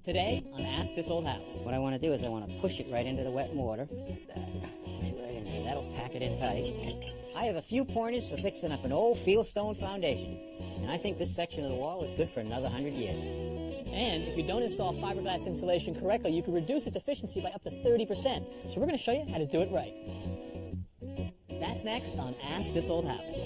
Today on Ask This Old House. What I want to do is I want to push it right into the wet mortar. Like that. Push it right in there. That'll pack it in tight. I have a few pointers for fixing up an old fieldstone foundation. And I think this section of the wall is good for another 100 years. And if you don't install fiberglass insulation correctly, you can reduce its efficiency by up to 30%. So we're going to show you how to do it right. That's next on Ask This Old House.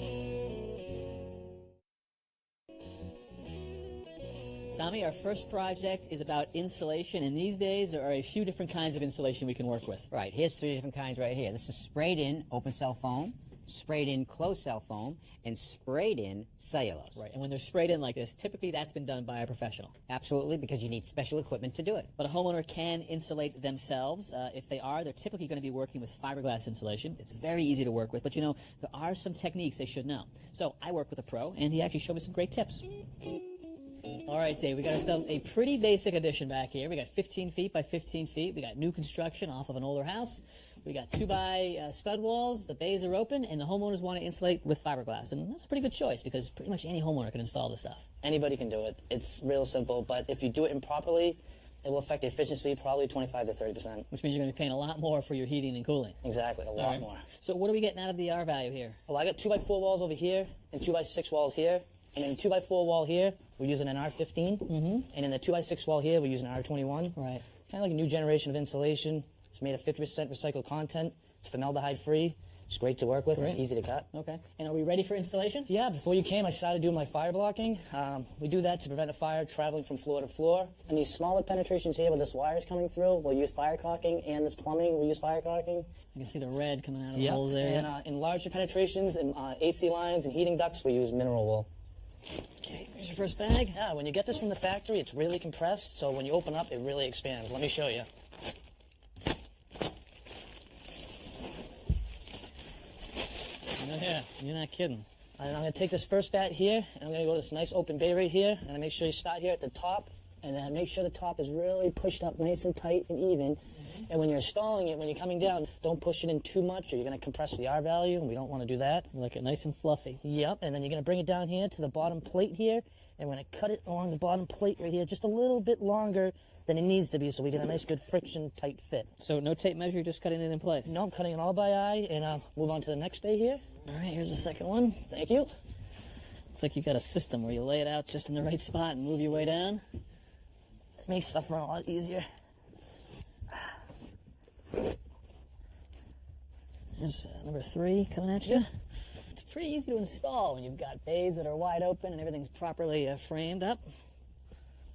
Tommy, our first project is about insulation, and these days there are a few different kinds of insulation we can work with. Right, here's 3 different kinds right here. This is sprayed in open cell foam, sprayed in closed cell foam, and sprayed in cellulose. Right, and when they're sprayed in like this, typically that's been done by a professional. Absolutely, because you need special equipment to do it. But a homeowner can insulate themselves. If they are, they're typically going to be working with fiberglass insulation. It's very easy to work with, but you know, there are some techniques they should know. So I work with a pro, and he actually showed me some great tips. All right, Dave, we got ourselves a pretty basic addition back here. We got 15 feet by 15 feet. We got new construction off of an older house. We got 2x stud walls. The bays are open, and the homeowners want to insulate with fiberglass. And that's a pretty good choice because pretty much any homeowner can install this stuff. Anybody can do it. It's real simple, but if you do it improperly, it will affect the efficiency probably 25 to 30%. Which means you're going to be paying a lot more for your heating and cooling. Exactly, a lot more. So what are we getting out of the R value here? Well, I got 2x4 walls over here and 2x6 walls here. And in the 2x4 wall here, we're using an R15. And in the 2x6 wall here, we're using an R21. Right. Kind of like a new generation of insulation. It's made of 50% recycled content. It's formaldehyde free. It's great to work with and easy to cut. Okay. And are we ready for installation? Yeah, before you came, I started doing my fire blocking. We do that to prevent a fire traveling from floor to floor. And these smaller penetrations here where this wire is coming through, we'll use fire caulking, and this plumbing, we'll use fire caulking. You can see the red coming out of the holes there. And in larger penetrations and AC lines and heating ducts, we use mineral wool. Okay, here's your first bag. Yeah, when you get this from the factory, it's really compressed, so when you open up, it really expands. Let me show you. Yeah, you're not kidding. And I'm going to take this first bat here, and I'm going to go to this nice open bay right here, and make sure you start here at the top, and then make sure the top is really pushed up nice and tight and even. And when you're installing it, when you're coming down, don't push it in too much or you're going to compress the R value, and we don't want to do that. You like it nice and fluffy. Yep, and then you're going to bring it down here to the bottom plate here, and we're going to cut it along the bottom plate right here just a little bit longer than it needs to be so we get a nice good friction tight fit. So no tape measure, just cutting it in place? No, I'm cutting it all by eye, and move on to the next bay here. All right, here's the second one. Thank you. Looks like you got a system where you lay it out just in the right spot and move your way down. It makes stuff run a lot easier. Here's number 3 coming at you. It's pretty easy to install when you've got bays that are wide open and everything's properly framed up.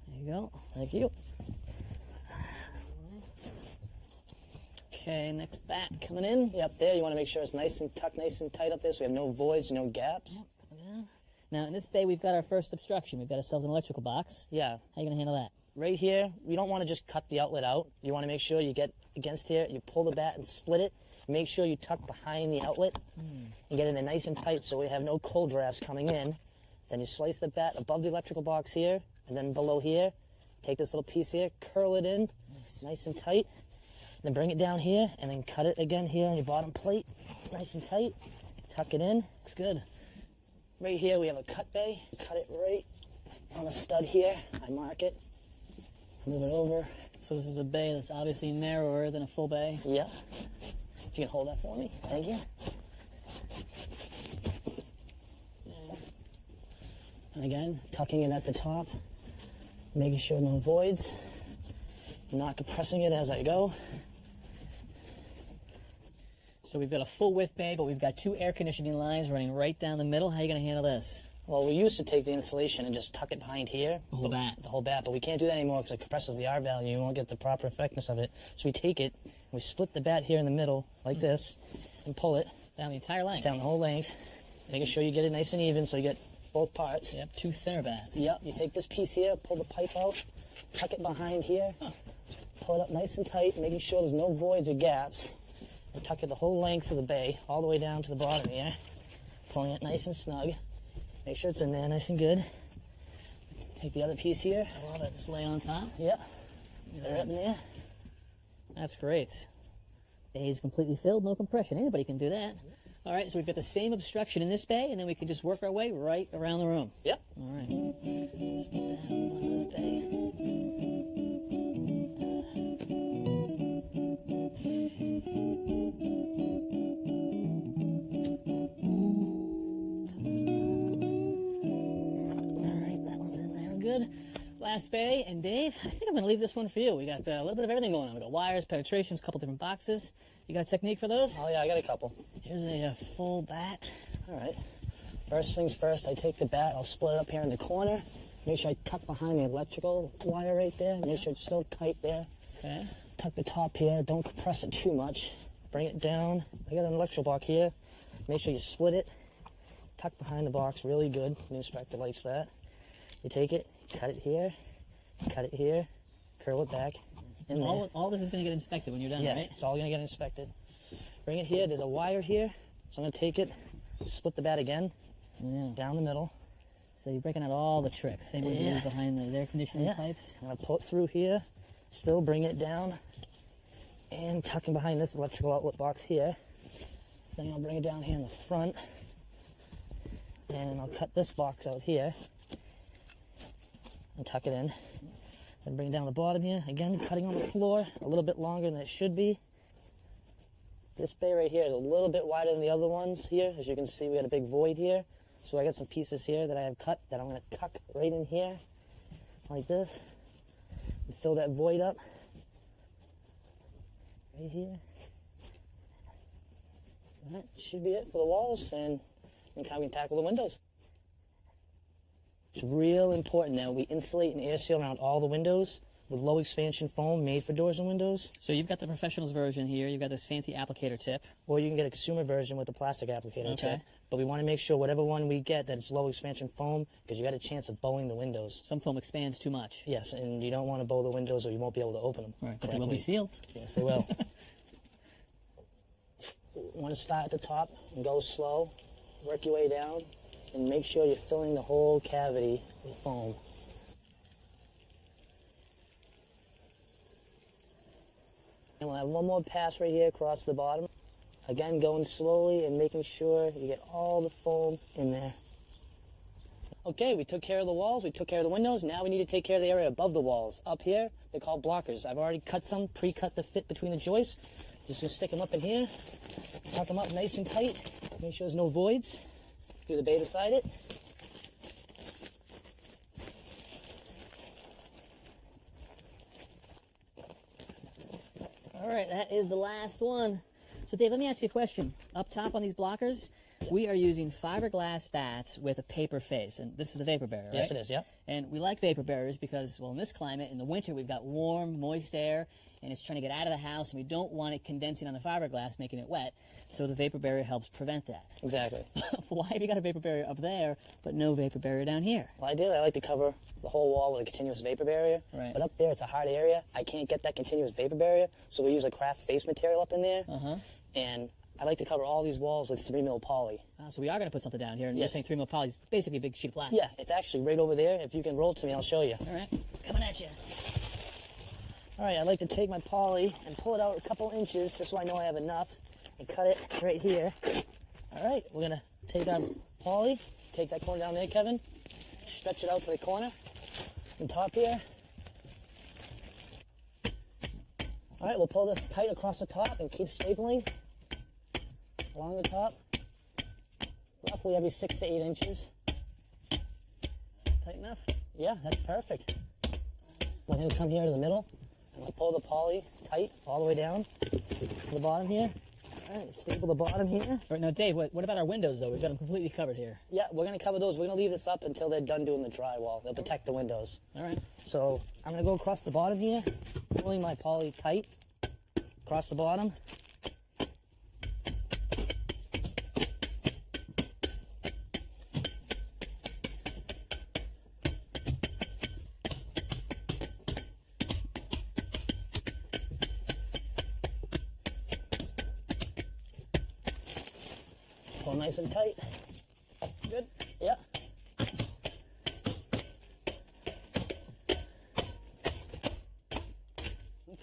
There you go. Thank you. Okay, next bat coming in. Yep, there you want to make sure it's nice and tucked, nice and tight up there so we have no voids, no gaps. Yep, down. Now in this bay we've got our first obstruction. We've got ourselves an electrical box. Yeah. How are you going to handle that? Right here, you don't want to just cut the outlet out. You want to make sure you get against here, you pull the bat and split it. Make sure you tuck behind the outlet and get in there nice and tight so we have no cold drafts coming in. Then you slice the bat above the electrical box here and then below here. Take this little piece here, curl it in nice and tight. Then bring it down here and then cut it again here on your bottom plate. Nice and tight. Tuck it in. Looks good. Right here we have a cut bay. Cut it right on the stud here. I mark it. Move it over. So this is a bay that's obviously narrower than a full bay. Yeah. If you can hold that for me. Thank you. And again, tucking it at the top. Making sure no voids. Not compressing it as I go. So we've got a full width bay, but we've got 2 air conditioning lines running right down the middle. How are you going to handle this? Well, we used to take the insulation and just tuck it behind here. The whole bat. The whole bat, but we can't do that anymore because it compresses the R value. You won't get the proper effectiveness of it. So we take it, we split the bat here in the middle, like this, and pull it. Down the entire length? Down the whole length. Making sure you get it nice and even so you get both parts. Yep, 2 thinner bats. Yep, you take this piece here, pull the pipe out, tuck it behind here, pull it up nice and tight, making sure there's no voids or gaps. And tuck it the whole length of the bay, all the way down to the bottom here. Pulling it nice and snug. Make sure it's in there nice and good. Take the other piece here. I love it. Just lay it on top. Yep. They're right in there. That's great. Bay's completely filled, no compression. Anybody can do that. All right, so we've got the same obstruction in this bay, and then we can just work our way right around the room. Yep. All right. Let's put that over on this bay. episode. Last bay, and Dave, I think I'm going to leave this one for you. We got a little bit of everything going on. We got wires, penetrations, a couple different boxes. You got a technique for those? Oh, yeah, I got a couple. Here's a full bat. All right. First things first, I take the bat, I'll split it up here in the corner. Make sure I tuck behind the electrical wire right there. Make sure it's still tight there. Okay. Tuck the top here. Don't compress it too much. Bring it down. I got an electrical block here. Make sure you split it. Tuck behind the box really good. The inspector likes that. You take it, cut it here, curl it back. In there. All this is going to get inspected when you're done, Yes, right? it's all going to get inspected. Bring it here. There's a wire here. So I'm going to take it, split the bat again, down the middle. So you're breaking out all the tricks. Same as you do behind those air conditioning pipes. I'm going to pull it through here, still bring it down, and tucking behind this electrical outlet box here. Then I'll bring it down here in the front, and I'll cut this box out here, and tuck it in. Then bring it down the bottom here, again cutting on the floor, a little bit longer than it should be. This bay right here is a little bit wider than the other ones here. As you can see, we got a big void here. So I got some pieces here that I have cut that I'm going to tuck right in here, like this, and fill that void up, right here. That should be it for the walls, and meantime we can tackle the windows. It's real important that we insulate and air seal around all the windows with low expansion foam made for doors and windows. So you've got the professional's version here. You've got this fancy applicator tip. Or you can get a consumer version with the plastic applicator Okay. tip. But we want to make sure whatever one we get that it's low expansion foam, because you got a chance of bowing the windows. Some foam expands too much. Yes, and you don't want to bow the windows or you won't be able to open them. Right, but they will be sealed. Yes, they will. You want to start at the top and go slow, work your way down, and make sure you're filling the whole cavity with foam. And we'll have one more pass right here across the bottom. Again, going slowly and making sure you get all the foam in there. Okay, we took care of the walls, we took care of the windows. Now we need to take care of the area above the walls. Up here, they're called blockers. I've already cut some, pre-cut the fit between the joists. Just gonna stick them up in here, tuck them up nice and tight, make sure there's no voids. Do the bay beside it. All right, that is the last one. So Dave, let me ask you a question. Up top on these blockers, we are using fiberglass bats with a paper face, and this is the vapor barrier, right? Yes, it is, yep. And we like vapor barriers because, well, in this climate, in the winter, we've got warm, moist air, and it's trying to get out of the house, and we don't want it condensing on the fiberglass, making it wet, so the vapor barrier helps prevent that. Exactly. Why have you got a vapor barrier up there, but no vapor barrier down here? Well, ideally, I like to cover the whole wall with a continuous vapor barrier. Right. But up there, it's a hard area. I can't get that continuous vapor barrier, so we use a craft face material up in there. And I like to cover all these walls with 3mm poly. So we are going to put something down here, and Yes. you're saying 3mm poly is basically a big sheet of plastic. Yeah, it's actually right over there. If you can roll it to me, I'll show you. All right, coming at you. All right, I like to take my poly and pull it out a couple inches just so I know I have enough, and cut it right here. All right, we're going to take our poly, take that corner down there, Kevin, stretch it out to the corner, and top here. All right, we'll pull this tight across the top and keep stapling along the top, roughly every 6 to 8 inches. Tight enough? Yeah, that's perfect. We're going to come here to the middle, and we'll pull the poly tight all the way down to the bottom here. All right, staple the bottom here. All right, now, Dave, what about our windows, though? We've got them completely covered here. Yeah, we're going to cover those. We're going to leave this up until they're done doing the drywall. They'll protect the windows. All right. So I'm going to go across the bottom here, pulling my poly tight across the bottom. Pull nice and tight. Good. Yeah.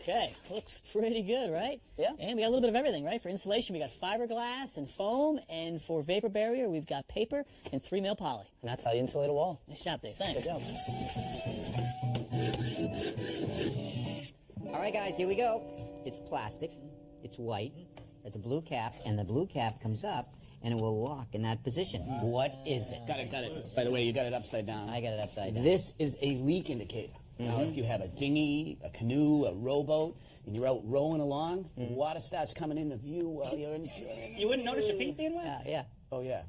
Okay, looks pretty good, right? Yeah. And we got a little bit of everything, right? For insulation, we got fiberglass and foam, and for vapor barrier, we've got paper and 3mm poly. And that's how you insulate a wall. Nice job, Dave. Thanks. Good job. All right, guys, here we go. It's plastic. It's white. There's a blue cap, and the blue cap comes up, and it will lock in that position. What is it? Got it. By the way, you got it upside down. I got it upside down. This is a leak indicator. Now, if you have a dinghy, a canoe, a rowboat, and you're out rowing along, the water starts coming in the view while you're enjoying. You wouldn't notice your feet being wet? Yeah. Oh, yeah.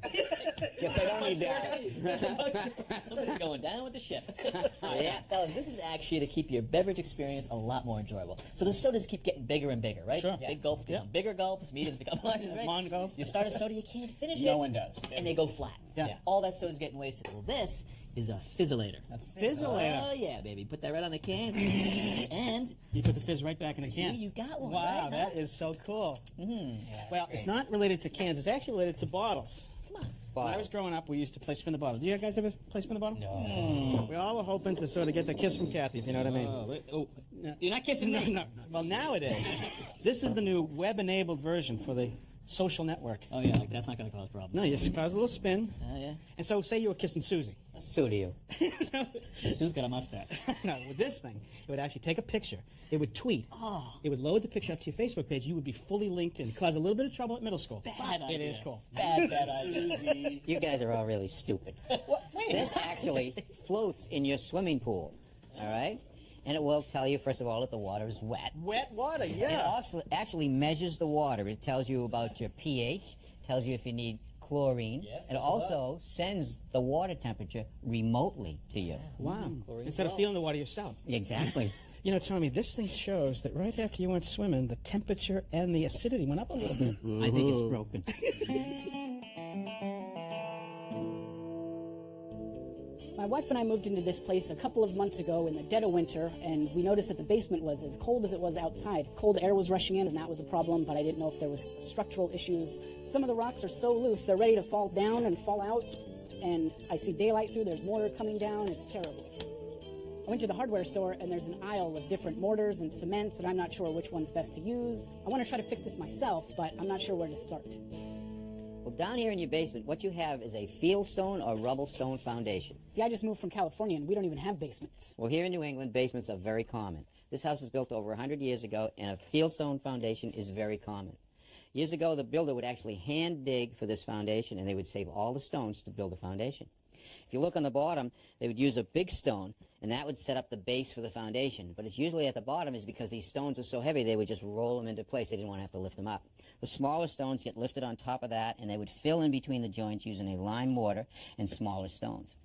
Guess I don't need that. Somebody's going down with the ship. All right, fellas, this is actually to keep your beverage experience a lot more enjoyable. So the sodas keep getting bigger and bigger, right? Sure. Big gulps become bigger gulps, mediums become larger, right? One gulp. You start a soda, you can't finish it. No one does. And they go flat. Yeah. All that soda's getting wasted. Well, this is a fizzilator. Fizzolator. Oh, yeah, baby. Put that right on the can. And You put the fizz right back in the see, can. you've got one. Wow, right? that is so cool. Well, it's not related to cans. It's actually related to bottles. Come on. When I was growing up, we used to play spin the bottle. Do you guys ever play spin the bottle? No. We all were hoping to sort of get the kiss from Kathy, if you know what I mean. Oh, wait. Oh, you're not kissing me. No. Well, nowadays, this is the new web-enabled version for the social network. Oh, yeah, like, that's not going to cause problems. No, you just cause a little spin. Oh, yeah. And so, say you were kissing Susie. So do you. So, Sue's got a mustache. no, with this thing, it would actually take a picture. It would tweet. Oh. It would load the picture up to your Facebook page. You would be fully linked in. Cause a little bit of trouble at middle school. Bad It idea. is cool. Bad idea. You guys are all really stupid. This actually floats in your swimming pool, all right? And it will tell you, first of all, that the water is wet. Wet water, It yeah. also actually measures the water. It tells you about your pH, tells you if you need chlorine. It also sends the water temperature remotely to you. Wow. Instead of feeling the water yourself. Exactly. You know, Tommy, this thing shows that right after you went swimming, the temperature and the acidity went up a little bit. I think it's broken. My wife and I moved into this place a couple of months ago in the dead of winter, and we noticed that the basement was as cold as it was outside. Cold air was rushing in, and that was a problem, but I didn't know if there was structural issues. Some of the rocks are so loose, they're ready to fall down and fall out, and I see daylight through, there's mortar coming down, it's terrible. I went to the hardware store, and there's an aisle of different mortars and cements, and I'm not sure which one's best to use. I want to try to fix this myself, but I'm not sure where to start. Well, down here in your basement, what you have is a fieldstone or rubble stone foundation. See, I just moved from California, and we don't even have basements. Well, here in New England, basements are very common. This house was built over 100 years ago, and a fieldstone foundation is very common. Years ago, the builder would actually hand dig for this foundation, and they would save all the stones to build the foundation. If you look on the bottom, they would use a big stone, and that would set up the base for the foundation. But it's usually at the bottom is because these stones are so heavy, they would just roll them into place. They didn't want to have to lift them up. The smaller stones get lifted on top of that, and they would fill in between the joints using a lime mortar and smaller stones.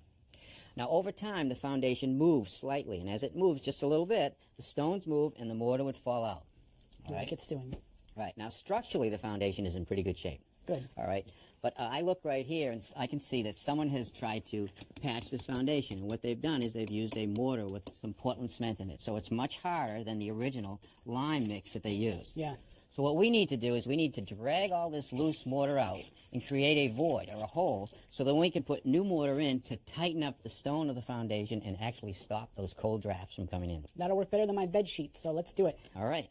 Now, over time, the foundation moves slightly, and as it moves just a little bit, the stones move and the mortar would fall out. All Like right? it's doing. Right. Now, structurally, the foundation is in pretty good shape. Good. All right. But I look right here, and I can see that someone has tried to patch this foundation. And what they've done is they've used a mortar with some Portland cement in it. So it's much harder than the original lime mix that they used. Yeah. So what we need to do is we need to drag all this loose mortar out and create a void or a hole so that we can put new mortar in to tighten up the stone of the foundation and actually stop those cold drafts from coming in. That'll work better than my bed sheets, so let's do it. All right.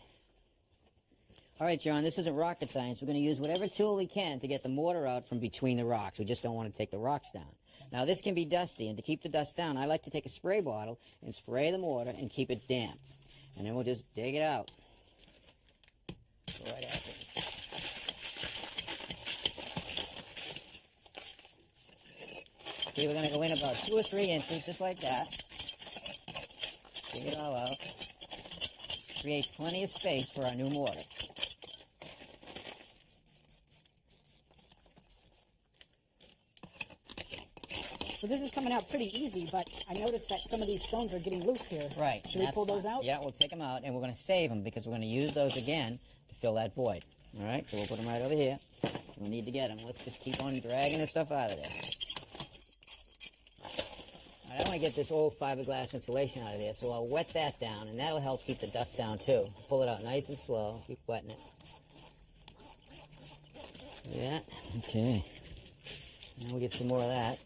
All right, John, this isn't rocket science. We're going to use whatever tool we can to get the mortar out from between the rocks. We just don't want to take the rocks down. Now, this can be dusty, and to keep the dust down, I like to take a spray bottle and spray the mortar and keep it damp. And then we'll just dig it out. Go right after it. Okay, we're going to go in about 2 or 3 inches, just like that. Dig it all out. Create plenty of space for our new mortar. So this is coming out pretty easy, but I noticed that some of these stones are getting loose here. Right. Should we that's pull those fine. out? Yeah, we'll take them out, and we're going to save them because we're going to use those again to fill that void. All right, so we'll put them right over here. We'll need to get them. Let's just keep on dragging this stuff out of there. All right, I want to get this old fiberglass insulation out of there, so I'll wet that down, and that'll help keep the dust down, too. Pull it out nice and slow. Keep wetting it. Yeah, okay. Now we'll get some more of that.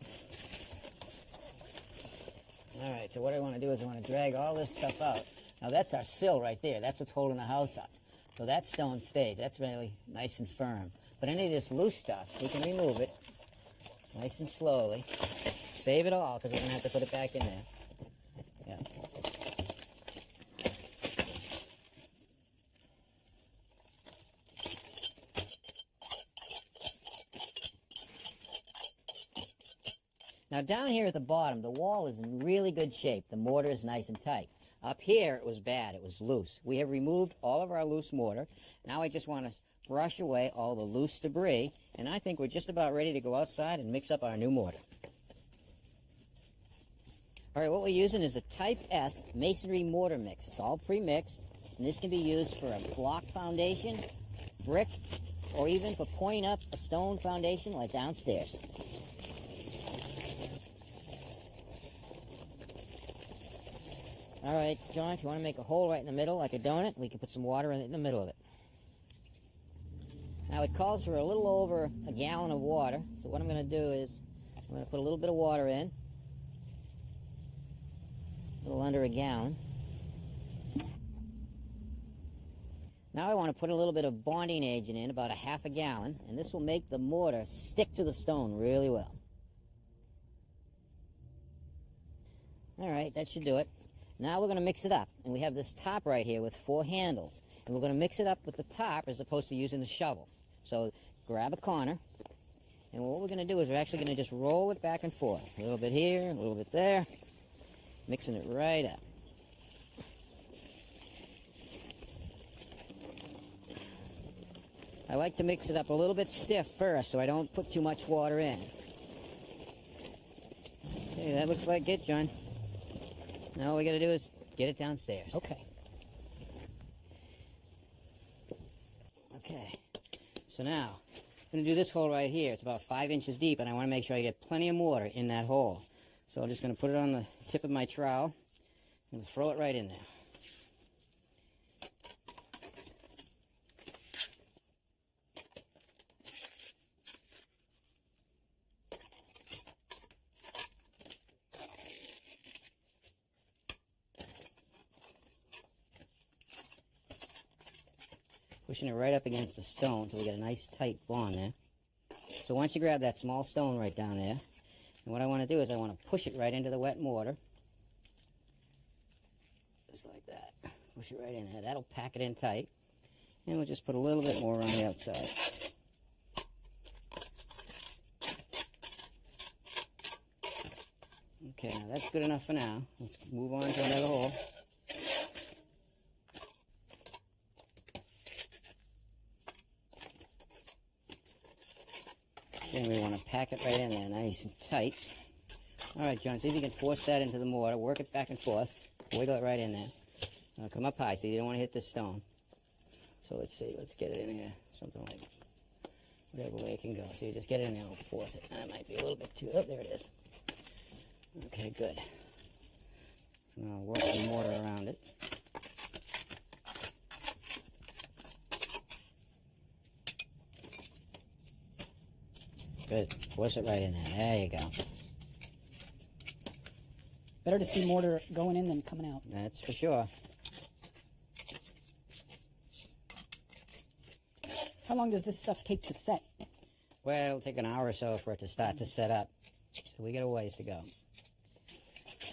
All right, so what I want to do is I want to drag all this stuff out. Now, that's our sill right there. That's what's holding the house up. So that stone stays. That's really nice and firm. But any of this loose stuff, we can remove it nice and slowly. Save it all, because we're going to have to put it back in there. Yeah. Now down here at the bottom, the wall is in really good shape. The mortar is nice and tight. Up here, it was bad. It was loose. We have removed all of our loose mortar. Now I just want to brush away all the loose debris, and I think we're just about ready to go outside and mix up our new mortar. All right, what we're using is a Type S masonry mortar mix. It's all pre-mixed, and this can be used for a block foundation, brick, or even for pointing up a stone foundation like downstairs. All right, John, if you want to make a hole right in the middle like a donut, we can put some water in the middle of it. Now it calls for a little over a gallon of water, so what I'm going to do is I'm going to put a little bit of water in, a little under a gallon. Now I want to put a little bit of bonding agent in, about a half a gallon, and this will make the mortar stick to the stone really well. All right, that should do it. Now we're going to mix it up, and we have this top right here with 4 handles, and we're going to mix it up with the top as opposed to using the shovel. So grab a corner, and what we're going to do is we're actually going to just roll it back and forth. A little bit here, a little bit there, mixing it right up. I like to mix it up a little bit stiff first so I don't put too much water in. Okay, that looks like it, John. Now all we got to do is get it downstairs. Okay. Okay. So now, I'm going to do this hole right here. It's about 5 inches deep, and I want to make sure I get plenty of mortar in that hole. So I'm just going to put it on the tip of my trowel and throw it right in there. Pushing it right up against the stone so we get a nice tight bond there. So once you grab that small stone right down there, and what I want to do is I want to push it right into the wet mortar. Just like that. Push it right in there. That'll pack it in tight. And we'll just put a little bit more on the outside. Okay, now that's good enough for now. Let's move on to another hole. And we want to pack it right in there nice and tight. All right, John, see if you can force that into the mortar. Work it back and forth. Wiggle it right in there. Now come up high so you don't want to hit the stone. So let's see. Let's get it in here. Something like whatever way it can go. So you just get it in there and force it. That might be a little bit too... Oh, there it is. Okay, good. So now I'll work the mortar around it. Good. Force it right in there. There you go. Better to see mortar going in than coming out. That's for sure. How long does this stuff take to set? Well, it'll take an hour or so for it to start to set up. So we got a ways to go.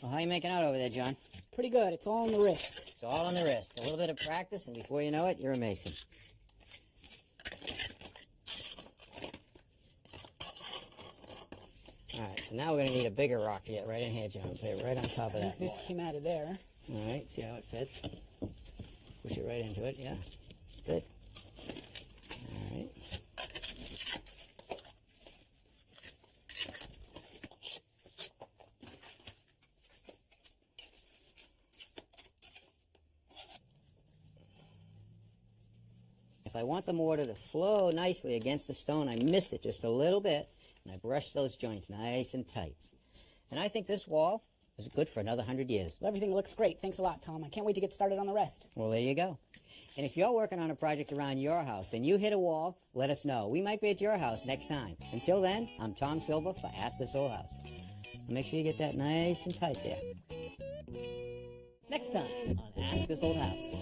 Well, how you making out over there, John? Pretty good. It's all on the wrist. It's all on the wrist. A little bit of practice, and before you know it, you're a mason. All right, so now we're going to need a bigger rock to get right in here, John. Put it right on top of that. This came out of there. All right, see how it fits? Push it right into it, yeah. Good. All right. If I want the mortar to flow nicely against the stone, I missed it just a little bit, and I brush those joints nice and tight. And I think this wall is good for another 100 years. Well, everything looks great. Thanks a lot, Tom. I can't wait to get started on the rest. Well, there you go. And if you're working on a project around your house and you hit a wall, let us know. We might be at your house next time. Until then, I'm Tom Silva for Ask This Old House. Make sure you get that nice and tight there. Next time on Ask This Old House.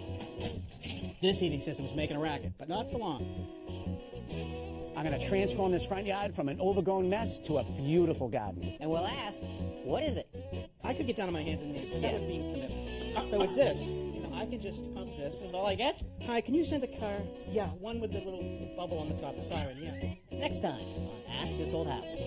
This heating system is making a racket, but not for long. I'm going to transform this front yard from an overgrown mess to a beautiful garden. And we'll ask, what is it? I could get down on my hands and knees, but that would be commitment. So with this, I can just pump this. This is all I get? Hi, can you send a car? Yeah, one with the little bubble on the top, the siren, yeah. Next time on Ask This Old House.